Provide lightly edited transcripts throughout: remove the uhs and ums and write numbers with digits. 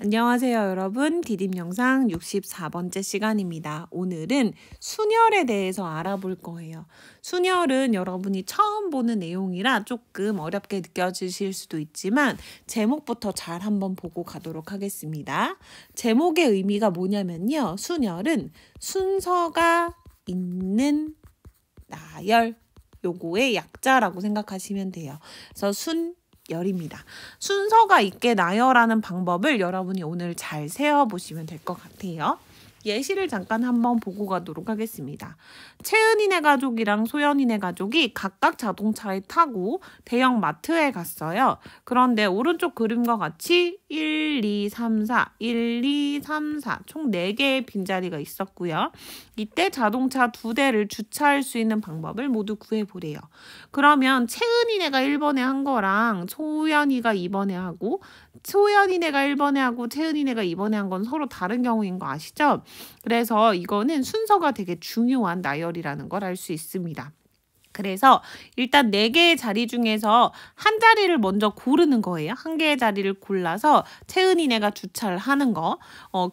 안녕하세요 여러분. 디딤 영상 64번째 시간입니다. 오늘은 순열에 대해서 알아볼 거예요. 순열은 여러분이 처음 보는 내용이라 조금 어렵게 느껴지실 수도 있지만 제목부터 잘 한번 보고 가도록 하겠습니다. 제목의 의미가 뭐냐면요. 순열은 순서가 있는 나열, 요거의 약자라고 생각하시면 돼요. 그래서 열입니다. 순서가 있게 나열하는 방법을 여러분이 오늘 잘 세어보시면 될 것 같아요. 예시를 잠깐 한번 보고 가도록 하겠습니다. 채은이네 가족이랑 소연이네 가족이 각각 자동차에 타고 대형 마트에 갔어요. 그런데 오른쪽 그림과 같이 1, 2, 3, 4, 1, 2, 3, 4 총 4개의 빈자리가 있었고요. 이때 자동차 2대를 주차할 수 있는 방법을 모두 구해보래요. 그러면 채은이네가 1번에 한 거랑 소연이가 2번에 하고 소연이네가 1번에 하고 채은이네가 2번에 한 건 서로 다른 경우인 거 아시죠? 그래서 이거는 순서가 되게 중요한 나열이라는 걸 알 수 있습니다. 그래서 일단 4개의 자리 중에서 한 자리를 먼저 고르는 거예요. 한 개의 자리를 골라서 채은이네가 주차를 하는 거.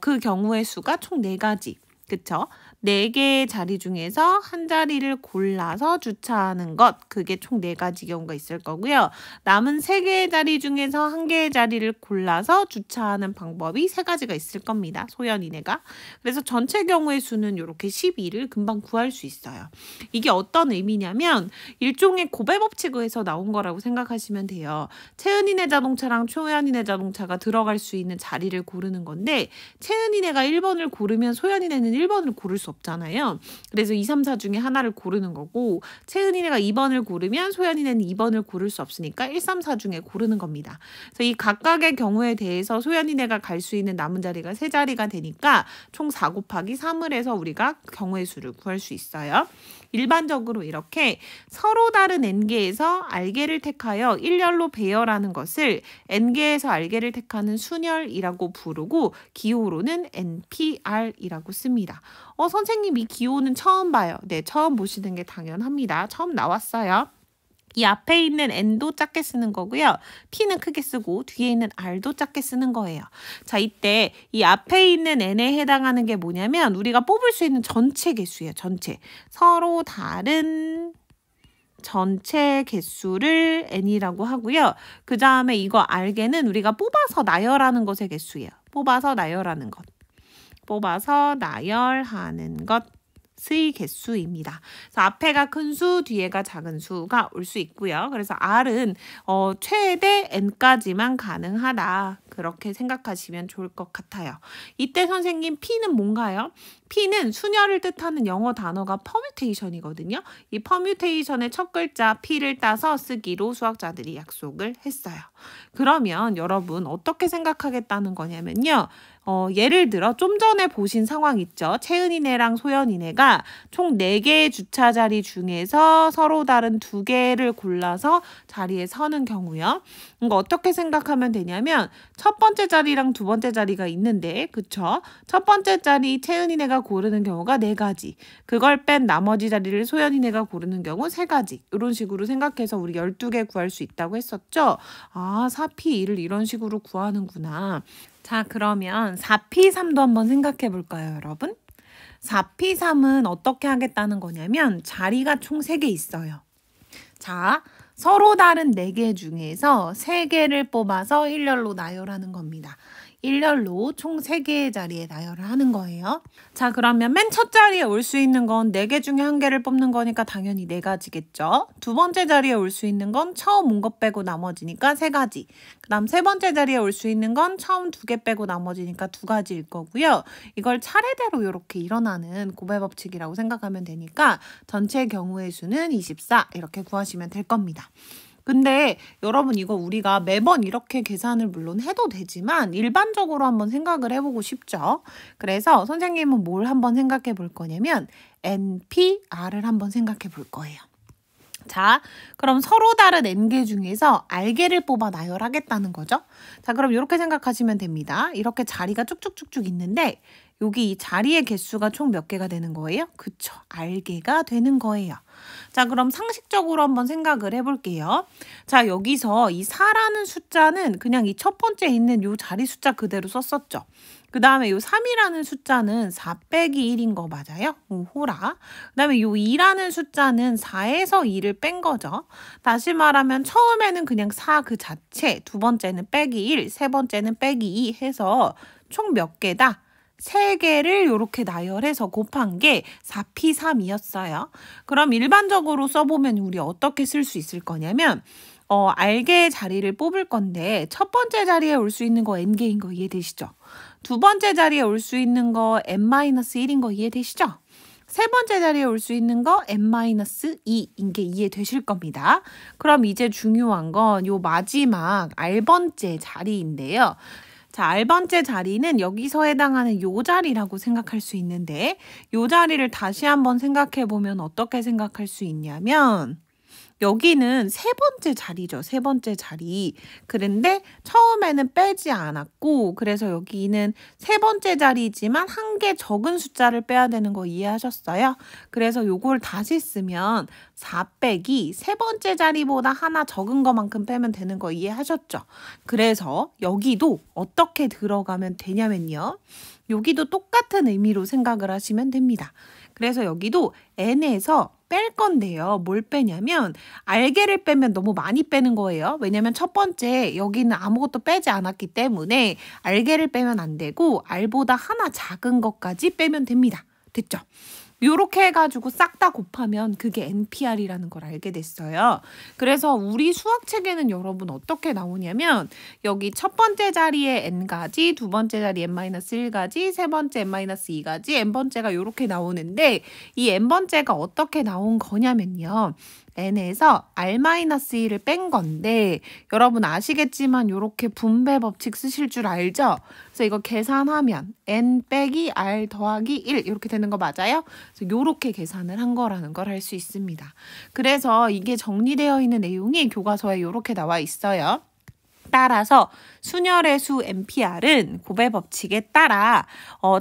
그 경우의 수가 총 4가지. 그쵸? 4개의 자리 중에서 한 자리를 골라서 주차하는 것. 그게 총 4가지 경우가 있을 거고요. 남은 3개의 자리 중에서 한 개의 자리를 골라서 주차하는 방법이 3가지가 있을 겁니다. 소연이네가. 그래서 전체 경우의 수는 이렇게 12를 금방 구할 수 있어요. 이게 어떤 의미냐면 일종의 고배 법칙에서 나온 거라고 생각하시면 돼요. 채은이네 자동차랑 소연이네 자동차가 들어갈 수 있는 자리를 고르는 건데 채은이네가 1번을 고르면 소연이네는 1번을 고를 수 없잖아요. 그래서 2, 3, 4 중에 하나를 고르는 거고 채은이네가 2번을 고르면 소연이네는 2번을 고를 수 없으니까 1, 3, 4 중에 고르는 겁니다. 그래서 이 각각의 경우에 대해서 소연이네가 갈 수 있는 남은 자리가 3자리가 되니까 총 4 곱하기 3을 해서 우리가 경우의 수를 구할 수 있어요. 일반적으로 이렇게 서로 다른 n개에서 r개를 택하여 일렬로 배열하는 것을 n개에서 r개를 택하는 순열이라고 부르고 기호로는 npr이라고 씁니다. 선생님 이 기호는 처음 봐요. 네, 처음 보시는 게 당연합니다. 처음 나왔어요. 이 앞에 있는 n도 작게 쓰는 거고요. p는 크게 쓰고 뒤에 있는 r도 작게 쓰는 거예요. 자, 이때 이 앞에 있는 n에 해당하는 게 뭐냐면 우리가 뽑을 수 있는 전체 개수예요. 전체. 서로 다른 전체 개수를 n이라고 하고요. 그 다음에 이거 r개는 우리가 뽑아서 나열하는 것의 개수예요. 뽑아서 나열하는 것. 뽑아서 나열하는 것의 개수입니다. 그래서 앞에가 큰 수, 뒤에가 작은 수가 올 수 있고요. 그래서 R은 최대 n까지만 가능하다. 그렇게 생각하시면 좋을 것 같아요. 이때 선생님 P는 뭔가요? P는 순열을 뜻하는 영어 단어가 퍼뮤테이션이거든요. 이 퍼뮤테이션의 첫 글자 P를 따서 쓰기로 수학자들이 약속을 했어요. 그러면 여러분 어떻게 생각하겠다는 거냐면요. 예를 들어 좀 전에 보신 상황 있죠. 채은이네랑 소연이네가 총 4개의 주차 자리 중에서 서로 다른 2개를 골라서 자리에 서는 경우요. 이거 어떻게 생각하면 되냐면 첫 번째 자리랑 두 번째 자리가 있는데 그쵸? 첫 번째 자리 채은이네가 고르는 경우가 4가지. 그걸 뺀 나머지 자리를 소연이네가 고르는 경우 3가지. 이런 식으로 생각해서 우리 12개 구할 수 있다고 했었죠? 아, 4P2를 이런 식으로 구하는구나. 자, 그러면 4P3도 한번 생각해 볼까요, 여러분? 4P3은 어떻게 하겠다는 거냐면 자리가 총 3개 있어요. 자, 서로 다른 4개 중에서 3개를 뽑아서 일렬로 나열하는 겁니다. 일렬로 총 3개의 자리에 나열을 하는 거예요. 자, 그러면 맨 첫 자리에 올 수 있는 건 4개 중에 1개를 뽑는 거니까 당연히 4가지겠죠. 두 번째 자리에 올 수 있는 건 처음 온 것 빼고 나머지니까 3가지. 그 다음 세 번째 자리에 올 수 있는 건 처음 2개 빼고 나머지니까 2가지일 거고요. 이걸 차례대로 이렇게 일어나는 고배 법칙이라고 생각하면 되니까 전체 경우의 수는 24 이렇게 구하시면 될 겁니다. 근데 여러분 이거 우리가 매번 이렇게 계산을 물론 해도 되지만 일반적으로 한번 생각을 해보고 싶죠. 그래서 선생님은 뭘 한번 생각해 볼 거냐면 NPR을 한번 생각해 볼 거예요. 자, 그럼 서로 다른 n개 중에서 r개를 뽑아 나열하겠다는 거죠. 자, 그럼 이렇게 생각하시면 됩니다. 이렇게 자리가 쭉쭉쭉쭉 있는데 여기 이 자리의 개수가 총 몇 개가 되는 거예요? 그쵸. 알개가 되는 거예요. 자, 그럼 상식적으로 한번 생각을 해볼게요. 자, 여기서 이 4라는 숫자는 그냥 이 첫 번째 있는 요 자리 숫자 그대로 썼었죠. 그 다음에 요 3이라는 숫자는 4 빼기 1인 거 맞아요? 호라. 그 다음에 요 2라는 숫자는 4에서 2를 뺀 거죠. 다시 말하면 처음에는 그냥 4 그 자체, 두 번째는 빼기 1, 세 번째는 빼기 2 해서 총 몇 개다? 3개를 이렇게 나열해서 곱한 게 4p3이었어요. 그럼 일반적으로 써보면 우리 어떻게 쓸 수 있을 거냐면 알개의 자리를 뽑을 건데 첫 번째 자리에 올 수 있는 거 n개인 거 이해되시죠? 두 번째 자리에 올 수 있는 거 n-1인 거 이해되시죠? 세 번째 자리에 올 수 있는 거 n-2인 게 이해되실 겁니다. 그럼 이제 중요한 건 요 마지막 R번째 자리인데요. 자, R번째 자리는 여기서 해당하는 요 자리라고 생각할 수 있는데 요 자리를 다시 한번 생각해 보면 어떻게 생각할 수 있냐면 여기는 세 번째 자리죠. 세 번째 자리. 그런데 처음에는 빼지 않았고 그래서 여기는 세 번째 자리지만 한 개 적은 숫자를 빼야 되는 거 이해하셨어요? 그래서 요걸 다시 쓰면 4 빼기 세 번째 자리보다 하나 적은 것만큼 빼면 되는 거 이해하셨죠? 그래서 여기도 어떻게 들어가면 되냐면요. 여기도 똑같은 의미로 생각을 하시면 됩니다. 그래서 여기도 n에서 뺄 건데요. 뭘 빼냐면 알개를 빼면 너무 많이 빼는 거예요. 왜냐면 첫 번째 여기는 아무것도 빼지 않았기 때문에 알개를 빼면 안 되고 알보다 하나 작은 것까지 빼면 됩니다. 됐죠? 요렇게 해가지고 싹 다 곱하면 그게 NPR이라는 걸 알게 됐어요. 그래서 우리 수학책에는 여러분 어떻게 나오냐면 여기 첫 번째 자리에 n가지, 두 번째 자리에 n-1가지, 세 번째 n-2가지, n번째가 요렇게 나오는데 이 n번째가 어떻게 나온 거냐면요. n에서 r-1을 뺀 건데 여러분 아시겠지만 요렇게 분배 법칙 쓰실 줄 알죠? 그래서 이거 계산하면 n 빼기 r 더하기 1 이렇게 되는 거 맞아요? 그래서 요렇게 계산을 한 거라는 걸 알 수 있습니다. 그래서 이게 정리되어 있는 내용이 교과서에 요렇게 나와 있어요. 따라서 순열의 수 NPR은 곱의 법칙에 따라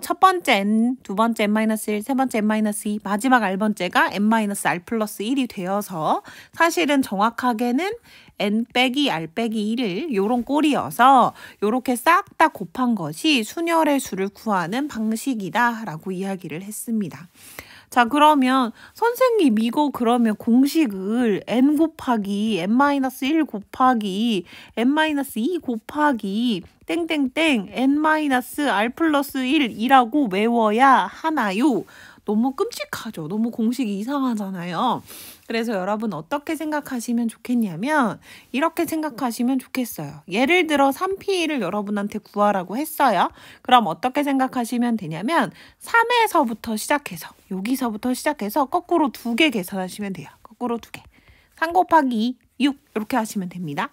첫 번째 n, 두 번째 n-1, 세 번째 n-2, 마지막 r번째가 n-r 플러스 1이 되어서 사실은 정확하게는 n 빼기 r 빼기 1을 요런 꼴이어서 요렇게 싹 다 곱한 것이 순열의 수를 구하는 방식이다 라고 이야기를 했습니다. 자, 그러면 선생님 이거 그러면 공식을 n 곱하기 n-1 곱하기 n-2 곱하기 땡땡땡 n-r 플러스 1이라고 외워야 하나요? 너무 끔찍하죠. 너무 공식이 이상하잖아요. 그래서 여러분 어떻게 생각하시면 좋겠냐면 이렇게 생각하시면 좋겠어요. 예를 들어 3p를 여러분한테 구하라고 했어요. 그럼 어떻게 생각하시면 되냐면 3에서부터 시작해서 여기서부터 시작해서 거꾸로 2개 계산하시면 돼요. 거꾸로 2개. 3 곱하기 2, 6 이렇게 하시면 됩니다.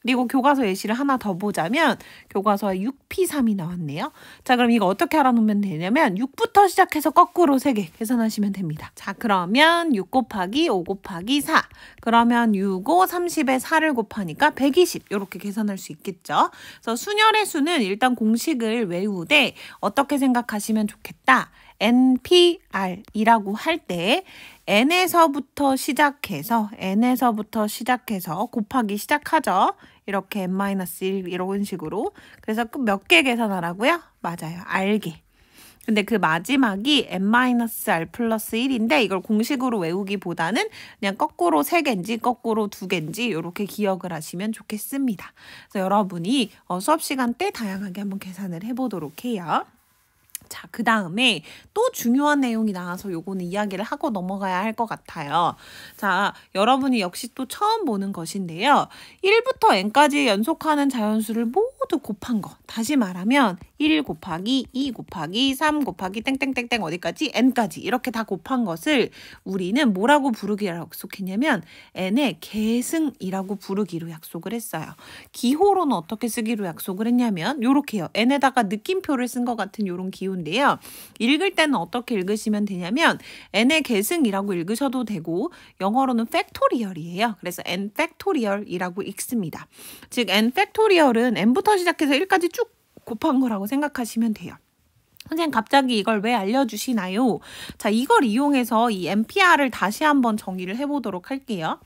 그리고 교과서 예시를 하나 더 보자면 교과서에 6p3이 나왔네요. 자, 그럼 이거 어떻게 알아놓으면 되냐면 6부터 시작해서 거꾸로 3개 계산하시면 됩니다. 자, 그러면 6 곱하기 5 곱하기 4. 그러면 6, 5, 30에 4를 곱하니까 120 이렇게 계산할 수 있겠죠. 그래서 순열의 수는 일단 공식을 외우되 어떻게 생각하시면 좋겠다. NPR이라고 할 때 n에서부터 시작해서 곱하기 시작하죠. 이렇게 n-1 이런 식으로. 그래서 몇 개 계산하라고요? 맞아요. 알개. 근데 그 마지막이 n-r 플러스 1인데 이걸 공식으로 외우기보다는 그냥 거꾸로 3개인지 거꾸로 2개인지 이렇게 기억을 하시면 좋겠습니다. 그래서 여러분이 수업 시간 때 다양하게 한번 계산을 해보도록 해요. 자, 그 다음에 또 중요한 내용이 나와서 요거는 이야기를 하고 넘어가야 할 것 같아요. 자, 여러분이 역시 또 처음 보는 것인데요. 1부터 n까지 연속하는 자연수를 모두 곱한 거. 다시 말하면 1 곱하기 2 곱하기 3 곱하기 땡땡땡땡 어디까지? n까지 이렇게 다 곱한 것을 우리는 뭐라고 부르기로 약속했냐면 n의 계승이라고 부르기로 약속을 했어요. 기호로는 어떻게 쓰기로 약속을 했냐면 요렇게요. n에다가 느낌표를 쓴 것 같은 요런 기호인데요. 읽을 때는 어떻게 읽으시면 되냐면 n의 계승이라고 읽으셔도 되고 영어로는 팩토리얼이에요. 그래서 n 팩토리얼이라고 읽습니다. 즉 n 팩토리얼은 n부터 시작해서 1까지 쭉 곱한 거라고 생각하시면 돼요. 선생님 갑자기 이걸 왜 알려주시나요? 자, 이걸 이용해서 이 NPR을 다시 한번 정의를 해보도록 할게요.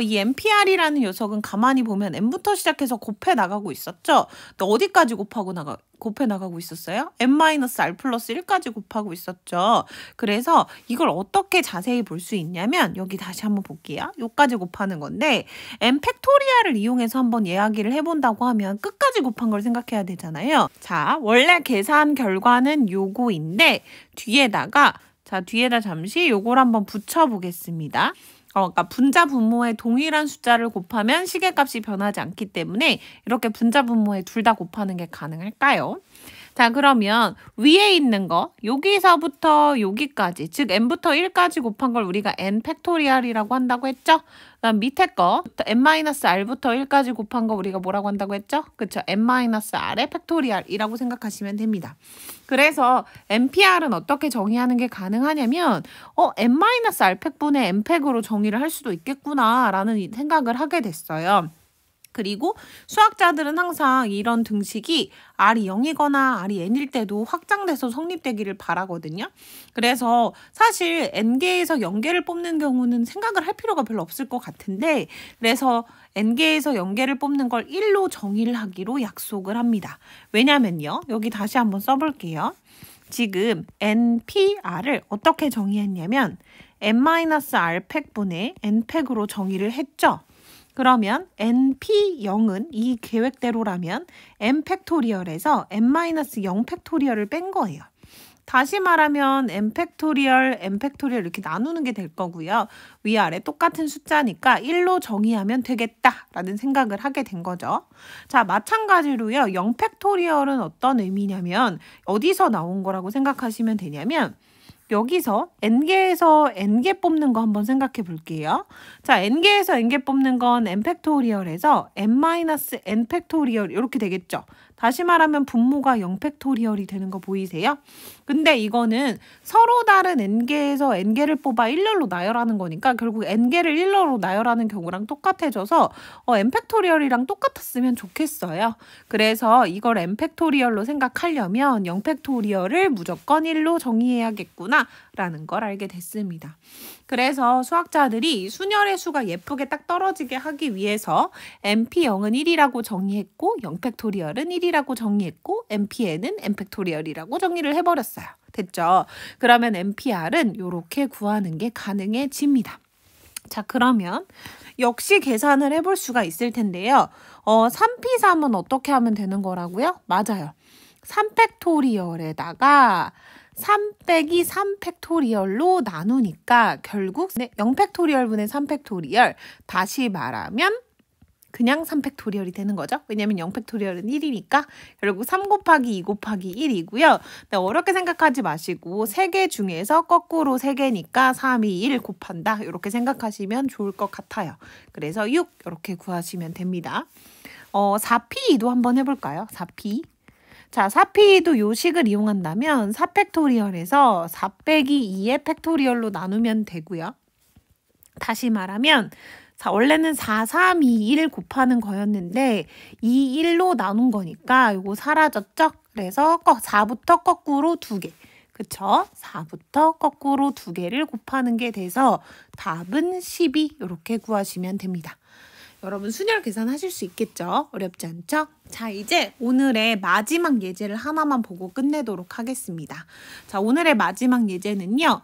이 NPR이라는 녀석은 가만히 보면 n부터 시작해서 곱해 나가고 있었죠? 근데 어디까지 곱해 나가고 있었어요? n-r 플러스 1까지 곱하고 있었죠. 그래서 이걸 어떻게 자세히 볼 수 있냐면 여기 다시 한번 볼게요. 요까지 곱하는 건데 n 팩토리얼을 이용해서 한번 이야기를 해본다고 하면 끝까지 곱한 걸 생각해야 되잖아요. 자, 원래 계산 결과는 요거인데 뒤에다 잠시 요걸 한번 붙여보겠습니다. 그러니까 분자 분모에 동일한 숫자를 곱하면 시계값이 변하지 않기 때문에 이렇게 분자 분모에 둘 다 곱하는 게 가능할까요? 자, 그러면 위에 있는 거 여기서부터 여기까지 즉 n부터 1까지 곱한 걸 우리가 n 팩토리얼이라고 한다고 했죠? 그다음 밑에 거 n-r부터 1까지 곱한 거 우리가 뭐라고 한다고 했죠? 그쵸? n-r의 팩토리얼이라고 생각하시면 됩니다. 그래서 NPR은 어떻게 정의하는 게 가능하냐면 n-r 팩분의 n팩으로 정의를 할 수도 있겠구나라는 생각을 하게 됐어요. 그리고 수학자들은 항상 이런 등식이 R이 0이거나 R이 N일 때도 확장돼서 성립되기를 바라거든요. 그래서 사실 N개에서 0개를 뽑는 경우는 생각을 할 필요가 별로 없을 것 같은데 그래서 N개에서 0개를 뽑는 걸 1로 정의를 하기로 약속을 합니다. 왜냐면요. 여기 다시 한번 써볼게요. 지금 NPR을 어떻게 정의했냐면 n-r 팩분의 n팩으로 정의를 했죠. 그러면 NP0은 이 계획대로라면 n 팩토리얼에서 n-0 팩토리얼을 뺀 거예요. 다시 말하면 n 팩토리얼 이렇게 나누는 게 될 거고요. 위아래 똑같은 숫자니까 1로 정의하면 되겠다라는 생각을 하게 된 거죠. 자, 마찬가지로요. 0 팩토리얼은 어떤 의미냐면 어디서 나온 거라고 생각하시면 되냐면 여기서 n개에서 n개 뽑는 거 한번 생각해 볼게요. 자, n개에서 n개 뽑는 건 n 팩토리얼에서 n-n 팩토리얼 이렇게 되겠죠. 다시 말하면 분모가 0 팩토리얼이 되는 거 보이세요? 근데 이거는 서로 다른 n개에서 n개를 뽑아 일렬로 나열하는 거니까 결국 n개를 일렬로 나열하는 경우랑 똑같아져서 n 팩토리얼이랑 똑같았으면 좋겠어요. 그래서 이걸 n 팩토리얼로 생각하려면 0 팩토리얼을 무조건 1로 정의해야겠구나 라는 걸 알게 됐습니다. 그래서 수학자들이 순열의 수가 예쁘게 딱 떨어지게 하기 위해서 NP0은 1이라고 정의했고 0 팩토리얼은 1이라고 정의했고 NPN은 n 팩토리얼이라고 정의를 해버렸어요. 됐죠? 그러면 NPR은 이렇게 구하는 게 가능해집니다. 자, 그러면 역시 계산을 해볼 수가 있을 텐데요. 3P3은 어떻게 하면 되는 거라고요? 맞아요. 3팩토리얼에다가 3 빼기 3 팩토리얼로 나누니까 결국 0 팩토리얼분의 3 팩토리얼 다시 말하면 그냥 3 팩토리얼이 되는 거죠. 왜냐면 0 팩토리얼은 1이니까 결국 3 곱하기 2 곱하기 1이고요. 네, 어렵게 생각하지 마시고 3개 중에서 거꾸로 3개니까 3, 2, 1 곱한다. 이렇게 생각하시면 좋을 것 같아요. 그래서 6 이렇게 구하시면 됩니다. 4P도 한번 해볼까요? 4P. 자, 4P도 요식을 이용한다면 4 팩토리얼에서 4 빼기 2의 팩토리얼로 나누면 되고요. 다시 말하면 원래는 4, 3, 2, 1 곱하는 거였는데 2, 1로 나눈 거니까 이거 사라졌죠? 그래서 4부터 거꾸로 2개. 그쵸? 4부터 거꾸로 2개를 곱하는 게 돼서 답은 12 이렇게 구하시면 됩니다. 여러분 순열 계산하실 수 있겠죠? 어렵지 않죠? 자, 이제 오늘의 마지막 예제를 하나만 보고 끝내도록 하겠습니다. 자, 오늘의 마지막 예제는요.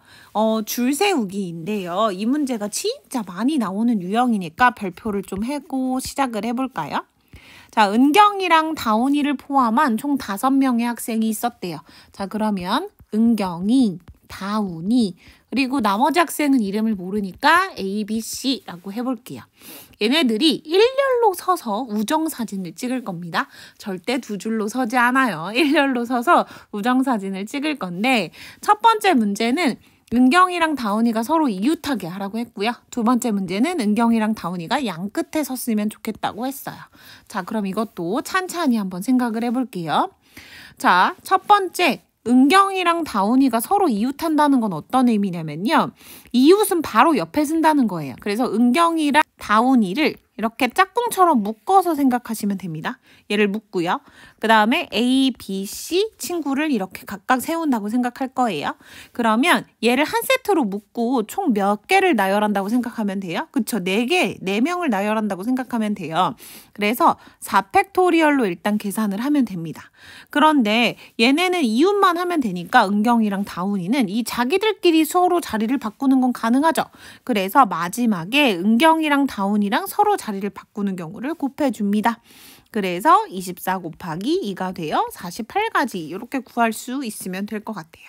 줄 세우기인데요. 이 문제가 진짜 많이 나오는 유형이니까 별표를 좀 하고 시작을 해볼까요? 자, 은경이랑 다운이를 포함한 총 5명의 학생이 있었대요. 자, 그러면 은경이, 다운이, 그리고 나머지 학생은 이름을 모르니까 A, B, C라고 해볼게요. 얘네들이 일렬로 서서 우정사진을 찍을 겁니다. 절대 두 줄로 서지 않아요. 일렬로 서서 우정사진을 찍을 건데 첫 번째 문제는 은경이랑 다운이가 서로 이웃하게 하라고 했고요. 두 번째 문제는 은경이랑 다운이가 양 끝에 섰으면 좋겠다고 했어요. 자, 그럼 이것도 찬찬히 한번 생각을 해볼게요. 자, 첫 번째 은경이랑 다운이가 서로 이웃한다는 건 어떤 의미냐면요. 이웃은 바로 옆에 쓴다는 거예요. 그래서 은경이랑 다운이를 이렇게 짝꿍처럼 묶어서 생각하시면 됩니다. 얘를 묶고요. 그 다음에 A, B, C 친구를 이렇게 각각 세운다고 생각할 거예요. 그러면 얘를 한 세트로 묶고 총 몇 개를 나열한다고 생각하면 돼요? 그쵸? 4개, 4명을 나열한다고 생각하면 돼요. 그래서 4팩토리얼로 일단 계산을 하면 됩니다. 그런데 얘네는 이웃만 하면 되니까 은경이랑 다운이는 이 자기들끼리 서로 자리를 바꾸는 건 가능하죠. 그래서 마지막에 은경이랑 다운이랑 서로 자리를 바꾸는 경우를 곱해줍니다. 그래서 24 곱하기 2가 되어 48가지 이렇게 구할 수 있으면 될 것 같아요.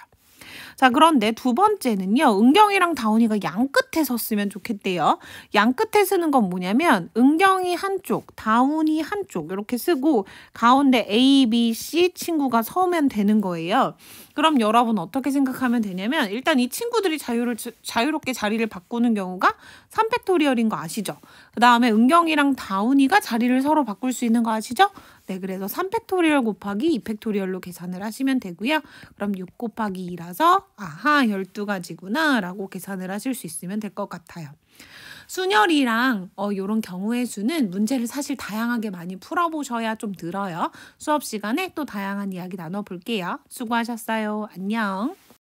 자, 그런데 두 번째는요. 은경이랑 다운이가 양 끝에 섰으면 좋겠대요. 양 끝에 쓰는 건 뭐냐면 은경이 한쪽, 다운이 한쪽 이렇게 쓰고 가운데 A, B, C 친구가 서면 되는 거예요. 그럼 여러분 어떻게 생각하면 되냐면 일단 이 친구들이 자유롭게 자리를 바꾸는 경우가 3팩토리얼인 거 아시죠? 그 다음에 은경이랑 다운이가 자리를 서로 바꿀 수 있는 거 아시죠? 네, 그래서 3팩토리얼 곱하기 2팩토리얼로 계산을 하시면 되고요. 그럼 6 곱하기 2라서 아하 12가지구나 라고 계산을 하실 수 있으면 될 것 같아요. 순열이랑 요런 경우의 수는 문제를 사실 다양하게 많이 풀어보셔야 좀 늘어요. 수업 시간에 또 다양한 이야기 나눠볼게요. 수고하셨어요. 안녕.